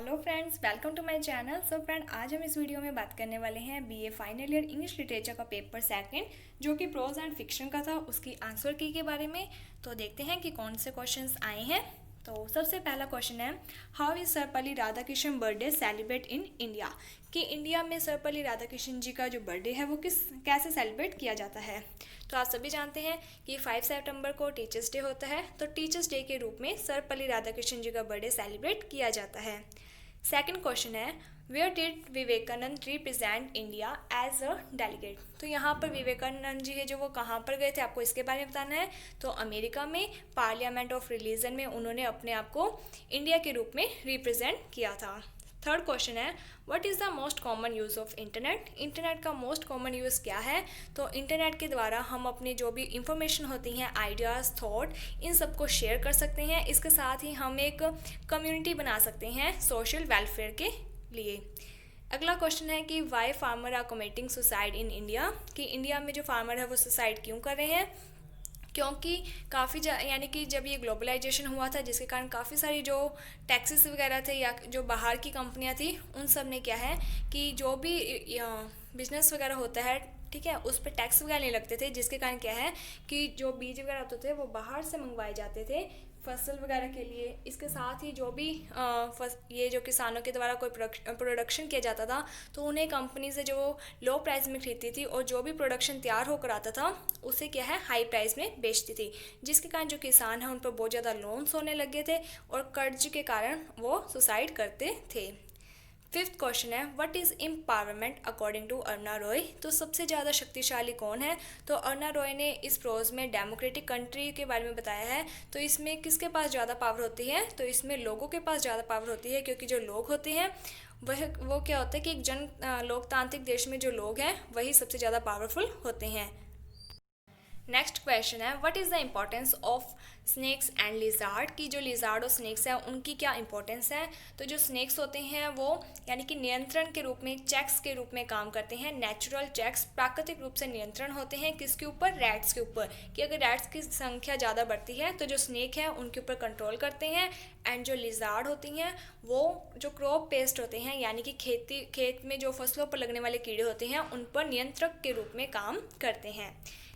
Hello friends, welcome to my channel. So friend, आज हम इस वीडियो में बात करने वाले हैं BA final year English literature का पेपर सेकंड, जो कि प्रोज एंड फिक्शन का था, उसकी आंसर की के बारे में। तो देखते हैं कि कौन से क्वेश्चंस आए हैं। तो सबसे पहला क्वेश्चन है, how is Sarvepalli Radhakrishnan birthday celebrate in India. कि इंडिया में सर्वपल्ली राधाकृष्णन जी का जो बर्थडे है वो कैसे सेलिब्रेट किया जाता है। तो आप सभी जानते हैं कि 5 सितंबर को टीचर्स डे होता है, तो टीचर्स डे के रूप में सर्वपल्ली राधाकृष्णन जी का बर्थडे सेलिब्रेट किया जाता है। सेकंड क्वेश्चन है, where did Vivekananda represent India as a delegate. तो यहाँ पर विवेकानंद जी है जो वो कहाँ पर गए थे, आपको इसके बारे में बताना है। तो अमेरिका में पार्लियामेंट ऑफ रिलीजन में उन्होंने अपने आप को इंडिया के रूप में रिप्रेजेंट किया था। थर्ड क्वेश्चन है, what is the most common use of internet. Internet का मोस्ट कॉमन यूज़ क्या है। तो इंटरनेट के द्वारा हम अपनी जो भी इंफॉर्मेशन होती हैं, आइडियाज़, थॉट, इन सबको शेयर कर सकते हैं। इसके साथ ही हम एक कम्युनिटी बना सकते हैं सोशल वेलफेयर के लिए। अगला क्वेश्चन है कि why farmer are committing suicide in India. कि इंडिया में जो फार्मर है वो सुसाइड क्यों कर रहे हैं। क्योंकि काफ़ी यानी कि जब ये ग्लोबलाइजेशन हुआ था, जिसके कारण काफ़ी सारी जो टैक्सेस वगैरह थे या जो बाहर की कंपनियां थी, उन सब ने क्या है कि जो भी बिजनेस वगैरह होता है, ठीक है, उस पर टैक्स वगैरह नहीं लगते थे, जिसके कारण क्या है कि जो बीज वगैरह होते थे वो बाहर से मंगवाए जाते थे फसल वगैरह के लिए। इसके साथ ही जो भी ये जो किसानों के द्वारा कोई प्रोडक्शन किया जाता था, तो उन्हें कंपनी से जो लो प्राइस में खरीदती थी, और जो भी प्रोडक्शन तैयार होकर आता था उसे क्या है हाई प्राइस में बेचती थी, जिसके कारण जो किसान हैं उन पर बहुत ज़्यादा लोन्स होने लगे थे और कर्ज के कारण वो सुसाइड करते थे। फिफ्थ क्वेश्चन है, what is empowerment according to Aruna Roy. तो सबसे ज़्यादा शक्तिशाली कौन है। तो अरुणा रॉय ने इस प्रोज में डेमोक्रेटिक कंट्री के बारे में बताया है। तो इसमें किसके पास ज़्यादा पावर होती है। तो इसमें लोगों के पास ज़्यादा पावर होती है, क्योंकि जो लोग होते हैं वो क्या होता है कि एक लोकतांत्रिक देश में जो लोग हैं वही सबसे ज़्यादा पावरफुल होते हैं। नेक्स्ट क्वेश्चन है, what is the importance of snakes and lizard. की जो लिजार्ड और स्नेक्स है उनकी क्या इंपॉर्टेंस है। तो जो स्नेक्स होते हैं वो यानी कि नियंत्रण के रूप में, चेक्स के रूप में काम करते हैं। नेचुरल चेक्स, प्राकृतिक रूप से नियंत्रण होते हैं किसके ऊपर, रैट्स के ऊपर। कि अगर रैट्स की संख्या ज़्यादा बढ़ती है तो जो स्नेक है उनके ऊपर कंट्रोल करते हैं। एंड जो लिजार्ड होती हैं वो जो क्रॉप पेस्ट होते हैं, यानी कि खेत में जो फसलों पर लगने वाले कीड़े होते हैं उन पर नियंत्रक के रूप में काम करते हैं।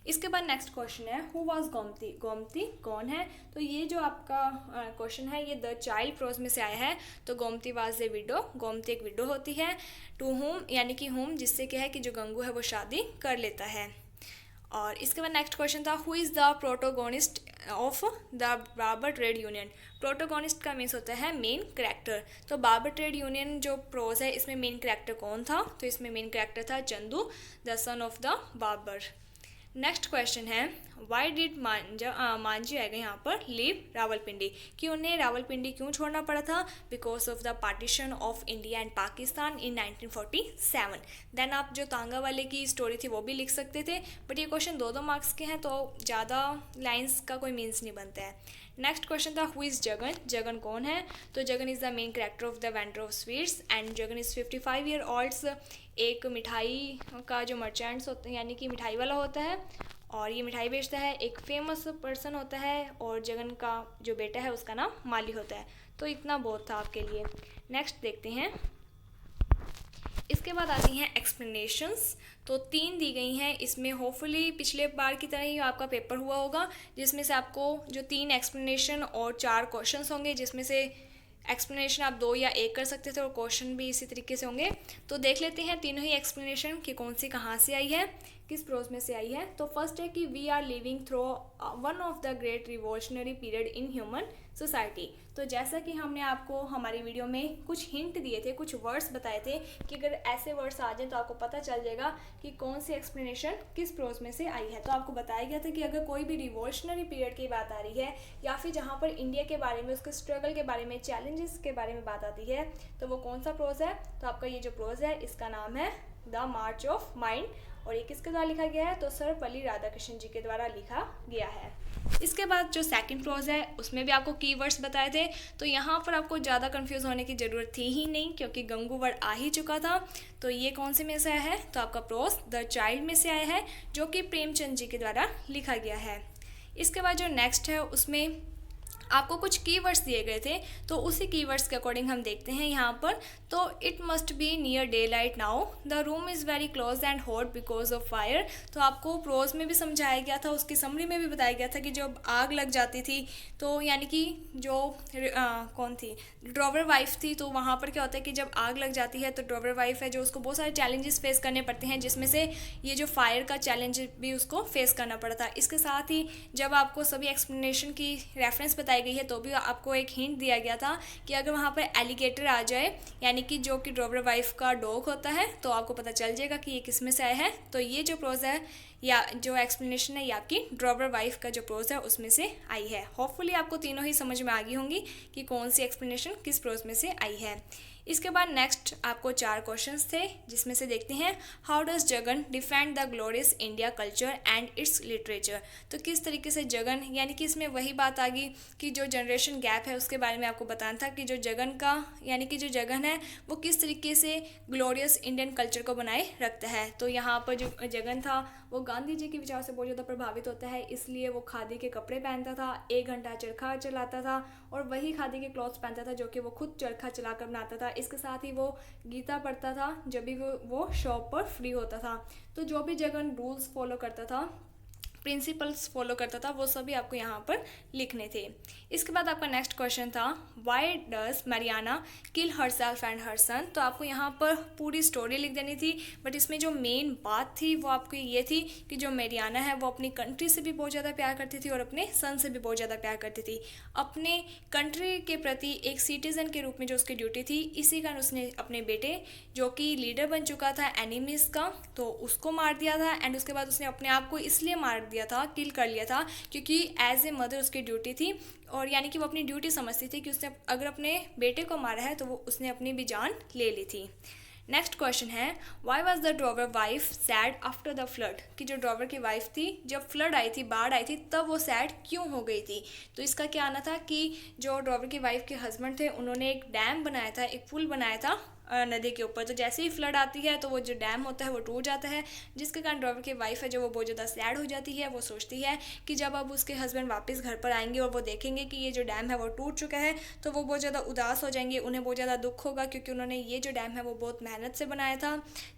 इसके बाद नेक्स्ट क्वेश्चन है, हु वाज गोमती। गोमती कौन है। तो ये जो आपका क्वेश्चन है ये द चाइल्ड प्रोज में से आया है। तो Gomti was a window. Gomti एक विडो होती है। टू हुम यानी कि हुम, जिससे क्या है कि जो गंगू है वो शादी कर लेता है। और इसके बाद नेक्स्ट क्वेश्चन था, who is the protagonist of the barber trade union. Protagonist का मीन्स होता है मेन कैरेक्टर। तो बार्बर ट्रेड यूनियन जो प्रोज है इसमें मेन कैरेक्टर कौन था। तो इसमें मेन कैरेक्टर था Chandu, the son of the barber. Next question है, वाई डिड मांझी आएगा यहाँ पर लीव रावलपिंडी। कि उन्हें रावलपिंडी क्यों छोड़ना पड़ा था। Because of the partition of India and Pakistan in 1947। Then आप जो तांगा वाले की स्टोरी थी वो भी लिख सकते थे, बट ये क्वेश्चन 2-2 मार्क्स के हैं तो ज़्यादा लाइन्स का कोई मीन्स नहीं बनता है। नेक्स्ट क्वेश्चन था, हु इज़ जगन। जगन कौन है। तो Jagan is the main character of the vendor of sweets and Jagan is 55 year olds. एक मिठाई का जो मर्चेंट्स होते हैं यानी कि मिठाई वाला होता है, और ये मिठाई बेचता है। एक फेमस पर्सन होता है, और जगन का जो बेटा है उसका नाम माली होता है। तो इतना बहुत था आपके लिए। नेक्स्ट देखते हैं। इसके बाद आती हैं एक्सप्लेनेशंस। तो 3 दी गई हैं। इसमें होपफुली पिछले बार की तरह ही आपका पेपर हुआ होगा, जिसमें से आपको जो 3 एक्सप्लेनेशन और 4 क्वेश्चंस होंगे, जिसमें से एक्सप्लेनेशन आप 2 या 1 कर सकते थे और क्वेश्चन भी इसी तरीके से होंगे। तो देख लेते हैं तीनों ही एक्सप्लेनेशन कि कौन सी कहाँ से आई है, किस प्रोज में से आई है। तो फर्स्ट है कि we are living through one of the great revolutionary period in human society. तो जैसा कि हमने आपको हमारी वीडियो में कुछ हिंट दिए थे, कुछ वर्ड्स बताए थे कि अगर ऐसे वर्ड्स आ जाएं तो आपको पता चल जाएगा कि कौन सी एक्सप्लेनेशन किस प्रोज में से आई है। तो आपको बताया गया था कि अगर कोई भी रिवोल्यूशनरी पीरियड की बात आ रही है, या फिर जहाँ पर इंडिया के बारे में, उसके स्ट्रगल के बारे में, चैलेंजेस के बारे में बात आती है, तो वो कौन सा प्रोज है। तो आपका ये जो प्रोज है इसका नाम है द मार्च ऑफ माइंड। और ये किसके द्वारा लिखा गया है। तो सर्वपल्ली राधाकृष्णन जी के द्वारा लिखा गया है। इसके बाद जो सेकंड प्रोज है उसमें भी आपको कीवर्ड्स बताए थे। तो यहाँ पर आपको ज़्यादा कंफ्यूज होने की ज़रूरत थी ही नहीं, क्योंकि गंगू वर्ड आ ही चुका था। तो ये कौन से में से आया है। तो आपका प्रोज द चाइल्ड में से आया है, जो कि प्रेमचंद जी के द्वारा लिखा गया है। इसके बाद जो नेक्स्ट है उसमें आपको कुछ कीवर्ड्स दिए गए थे, तो उसी कीवर्ड्स के अकॉर्डिंग हम देखते हैं यहाँ पर। तो it must be near day light now, the room is very close and hot because of fire. तो आपको प्रोज में भी समझाया गया था, उसकी समरी में भी बताया गया था कि जब आग लग जाती थी तो यानी कि जो कौन थी, ड्रॉवर वाइफ थी, तो वहाँ पर क्या होता है कि जब आग लग जाती है तो ड्रॉवर वाइफ है जो उसको बहुत सारे चैलेंजेस फेस करने पड़ते हैं, जिसमें से ये जो फायर का चैलेंज भी उसको फेस करना पड़ा था। इसके साथ ही जब आपको सभी एक्सप्लेनेशन की रेफरेंस बताई गई है तो भी आपको एक हिंट दिया गया था कि अगर वहाँ पर एलिगेटर आ जाए, यानी कि जो कि ड्रॉवर वाइफ का डॉग होता है, तो आपको पता चल जाएगा कि ये किस में से आया है। तो ये जो प्रोज है या जो एक्सप्लेनेशन है ये आपकी ड्रॉवर वाइफ का जो प्रोज है उसमें से आई है। होपफुली आपको तीनों ही समझ में आ गई होंगी कि कौन सी एक्सप्लेनेशन किस प्रोज में से आई है। इसके बाद नेक्स्ट आपको 4 क्वेश्चंस थे, जिसमें से देखते हैं how does Jagan defend the glorious India culture and it's literature. तो किस तरीके से जगन, यानी कि इसमें वही बात आ गई कि जो जनरेशन गैप है उसके बारे में आपको बताना था कि जो जगन का यानी कि जो जगन है वो किस तरीके से ग्लोरियस इंडियन कल्चर को बनाए रखता है। तो यहाँ पर जो जगन था वो गांधी जी के विचार से बहुत ज़्यादा प्रभावित होता है, इसलिए वो खादी के कपड़े पहनता था, 1 घंटा चरखा चलाता था और वही खादी के क्लॉथ्स पहनता था जो कि वो खुद चरखा चलाकर बनाता था। इसके साथ ही वो गीता पढ़ता था जब भी वो शॉप पर फ्री होता था। तो जो भी जगन रूल्स फॉलो करता था, प्रिंसिपल्स फॉलो करता था, वो सभी आपको यहाँ पर लिखने थे। इसके बाद आपका नेक्स्ट क्वेश्चन था why does Mariana kill herself and her son. तो आपको यहाँ पर पूरी स्टोरी लिख देनी थी, बट इसमें जो मेन बात थी वो आपको ये थी कि जो मरियाना है वो अपनी कंट्री से भी बहुत ज़्यादा प्यार करती थी और अपने सन से भी बहुत ज़्यादा प्यार करती थी। अपने कंट्री के प्रति एक सिटीज़न के रूप में जो उसकी ड्यूटी थी, इसी कारण उसने अपने बेटे जो कि लीडर बन चुका था एनिमीज़ का, तो उसको मार दिया था। एंड उसके बाद उसने अपने आप को इसलिए मार दिया था, किल कर लिया था, क्योंकि एज ए मदर उसकी ड्यूटी थी, और यानी कि वो अपनी ड्यूटी समझती थी कि उसने अगर अपने बेटे को मारा है तो वो उसने अपनी भी जान ले ली थी। नेक्स्ट क्वेश्चन है why was the drawer wife sad after the flood. कि जो ड्रॉवर की वाइफ थी जब फ्लड आई थी, बाढ़ आई थी, तब वो सैड क्यों हो गई थी। तो इसका क्या आना था कि जो ड्रॉवर की वाइफ के हस्बैंड थे उन्होंने एक डैम बनाया था, एक पुल बनाया था नदी के ऊपर। तो जैसे ही फ्लड आती है तो वो जो डैम होता है वो टूट जाता है, जिसके कारण ड्रॉवर की वाइफ है जो वो बहुत ज़्यादा सैड हो जाती है। वो सोचती है कि जब अब उसके हस्बैंड वापस घर पर आएंगे और वो देखेंगे कि ये जो डैम है वो टूट चुका है, तो वो बहुत ज़्यादा उदास हो जाएंगे, उन्हें बहुत ज़्यादा दुख होगा, क्योंकि उन्होंने ये जो डैम है वो बहुत मेहनत से बनाया था।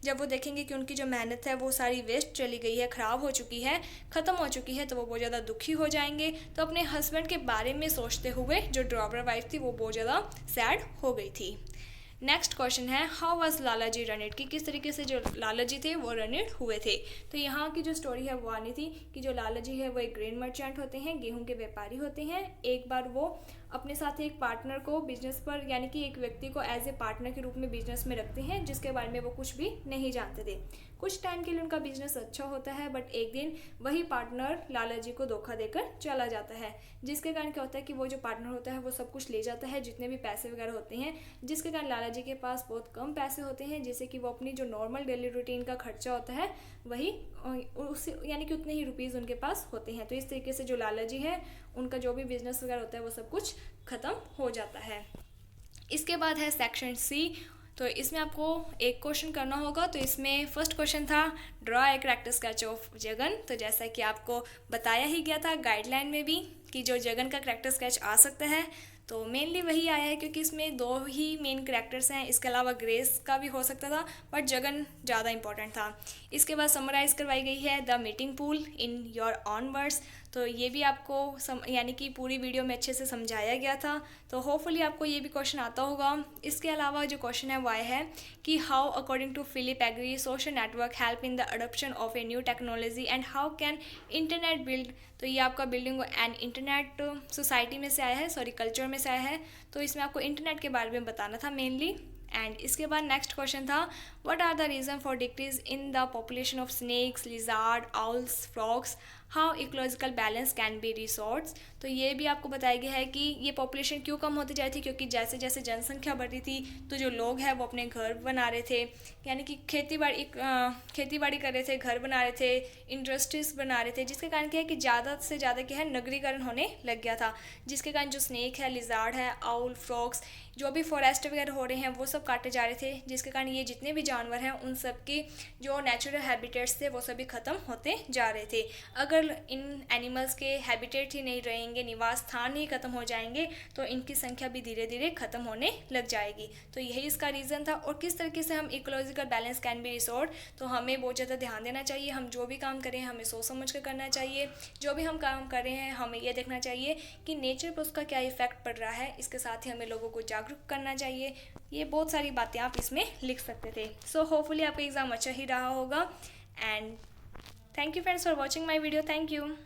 जब वो देखेंगे कि उनकी जो मेहनत है वो सारी वेस्ट चली गई है, ख़राब हो चुकी है, ख़त्म हो चुकी है, तो वो बहुत ज़्यादा दुखी हो जाएंगे। तो अपने हस्बैंड के बारे में सोचते हुए जो ड्रॉवर वाइफ थी वो बहुत ज़्यादा सैड हो गई थी। नेक्स्ट क्वेश्चन है how was Lala ji run it. कि किस तरीके से जो लाला जी थे वो रन इट हुए थे। तो यहाँ की जो स्टोरी है वो आनी थी कि जो लाला जी है वो एक ग्रेन मर्चेंट होते हैं, गेहूं के व्यापारी होते हैं। एक बार वो अपने साथ एक पार्टनर को बिजनेस पर, यानी कि एक व्यक्ति को एज ए पार्टनर के रूप में बिजनेस में रखते हैं, जिसके बारे में वो कुछ भी नहीं जानते थे। कुछ टाइम के लिए उनका बिजनेस अच्छा होता है, बट एक दिन वही पार्टनर लाला जी को धोखा देकर चला जाता है, जिसके कारण क्या होता है कि वो जो पार्टनर होता है वो सब कुछ ले जाता है, जितने भी पैसे वगैरह होते हैं, जिसके कारण लाला जी के पास बहुत कम पैसे होते हैं, जिससे कि वो अपनी जो नॉर्मल डेली रूटीन का खर्चा होता है वही उससे यानी कि उतने ही रुपीज़ उनके पास होते हैं। तो इस तरीके से जो लाला जी है उनका जो भी बिजनेस वगैरह होता है वो सब कुछ ख़त्म हो जाता है। इसके बाद है सेक्शन सी। तो इसमें आपको एक क्वेश्चन करना होगा। तो इसमें फर्स्ट क्वेश्चन था draw a character sketch of Jagan. तो जैसा कि आपको बताया ही गया था गाइडलाइन में भी कि जो जगन का कैरेक्टर स्केच आ सकता है, तो मेनली वही आया है, क्योंकि इसमें 2 ही मेन कैरेक्टर्स हैं। इसके अलावा ग्रेस का भी हो सकता था, बट जगन ज़्यादा इंपॉर्टेंट था। इसके बाद समराइज़ करवाई गई है the meeting pool in your on words. तो ये भी आपको यानी कि पूरी वीडियो में अच्छे से समझाया गया था। तो होपफुली आपको ये भी क्वेश्चन आता होगा। इसके अलावा जो क्वेश्चन है वो है कि how according to Philip agri social network help in the adoption of a new technology and how can internet build. तो ये आपका बिल्डिंग एंड इंटरनेट सोसाइटी में से आया है, सॉरी कल्चर में से आया है। तो इसमें आपको इंटरनेट के बारे में बताना था मेनली। एंड इसके बाद नेक्स्ट क्वेश्चन था what are the reason for decrease in the population of snakes, lizard, owls, frogs, how ecological balance can be resorts. तो ये भी आपको बताया गया है कि ये पॉपुलेशन क्यों कम होती जा रही थी, क्योंकि जैसे जैसे जनसंख्या बढ़ रही थी तो जो लोग हैं वो अपने घर बना रहे थे, यानी कि खेती बाड़ी कर रहे थे, घर बना रहे थे, इंडस्ट्रीज बना रहे थे, जिसके कारण क्या है कि ज़्यादा से ज़्यादा क्या है नगरीकरण होने लग गया था, जिसके कारण जो स्नेक है, लिजार्ड है, आउल, फ्रॉग्स, जो भी फॉरेस्ट वगैरह हो रहे हैं वो सब काटे जा रहे थे, जिसके कारण ये जितने भी जानवर हैं उन सब की जो नेचुरल हैबिटेट्स थे वो सभी ख़त्म होते जा रहे थे। अगर अगर इन एनिमल्स के हैबिटेट ही नहीं रहेंगे, निवास स्थान ही ख़त्म हो जाएंगे, तो इनकी संख्या भी धीरे धीरे ख़त्म होने लग जाएगी। तो यही इसका रीज़न था। और किस तरीके से हम ecological balance can be restored, तो हमें बहुत ज़्यादा ध्यान देना चाहिए। हम जो भी काम करें हमें सोच समझ कर करना चाहिए। जो भी हम काम कर रहे हैं हमें ये देखना चाहिए कि नेचर पर उसका क्या इफ़ेक्ट पड़ रहा है। इसके साथ ही हमें लोगों को जागरूक करना चाहिए। ये बहुत सारी बातें आप इसमें लिख सकते थे। सो होपफुली आपका एग्ज़ाम अच्छा ही रहा होगा। And thank you friends for watching my video. Thank you.